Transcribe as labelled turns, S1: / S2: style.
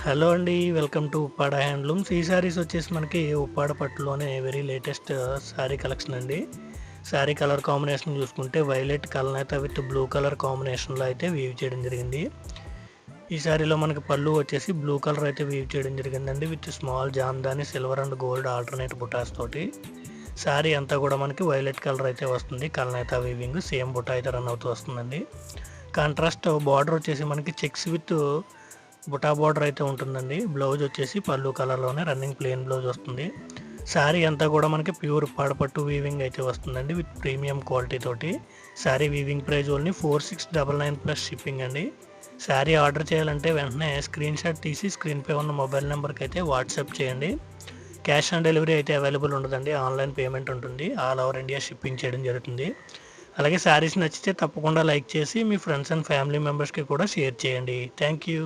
S1: Hello అండి. Welcome to Uppada handlooms. ఈ శారీస్ వచ్చేసి మనకి ఉప్పాడ పట్టులోనే వెరీ లేటెస్ట్ శారీ కలెక్షన్ అండి. శారీ కలర్ కాంబినేషన్ చూసుకుంటే వైలెట్ కలనేత విత్ బ్లూ కలర్ కాంబినేషన్లో అయితే వీవ్ చేయడం జరిగింది. ఈ శారీలో మనకి పళ్ళు వచ్చేసి బ్లూ కలర్ అయితే వీవ్ చేయడం జరిగిందండి with small jamdani silver and gold alternate butas తోటి. శారీ అంతా కూడా మనకి వైలెట్ కలర్ అయితే వస్తుంది. కలనేత వీవింగ్ సేమ్ బుటా అయితే రన్ అవుతూ వస్తుందండి. కాంట్రాస్ట్ బార్డర్ వచ్చేసి మనకి చెక్స్ విత్ బుటా బార్డర్ అయితే ఉంటుందండి. బ్లౌజ్ వచ్చేసి పళ్ళు కలర్లోనే రన్నింగ్ ప్లెయిన్ బ్లౌజ్ వస్తుంది. శారీ అంతా కూడా మనకి ప్యూర్ పాడపట్టు వీవింగ్ అయితే వస్తుందండి విత్ ప్రీమియం క్వాలిటీ తోటి. Sari weaving price only 4699 plus shipping అండి. శారీ ఆర్డర్ చేయాలంటే వెంటనే స్క్రీన్ షాట్ తీసి స్క్రీన్పై ఉన్న మొబైల్ నెంబర్కి అయితే వాట్సాప్ చేయండి. క్యాష్ ఆన్ డెలివరీ అయితే అవైలబుల్ ఉండదండి. ఆన్లైన్ పేమెంట్ ఉంటుంది. ఆల్ ఓవర్ ఇండియా షిప్పింగ్ చేయడం జరుగుతుంది. అలాగే శారీస్ నచ్చితే తప్పకుండా లైక్ చేసి మీ ఫ్రెండ్స్ అండ్ ఫ్యామిలీ మెంబర్స్కి కూడా షేర్ చేయండి. Thank you.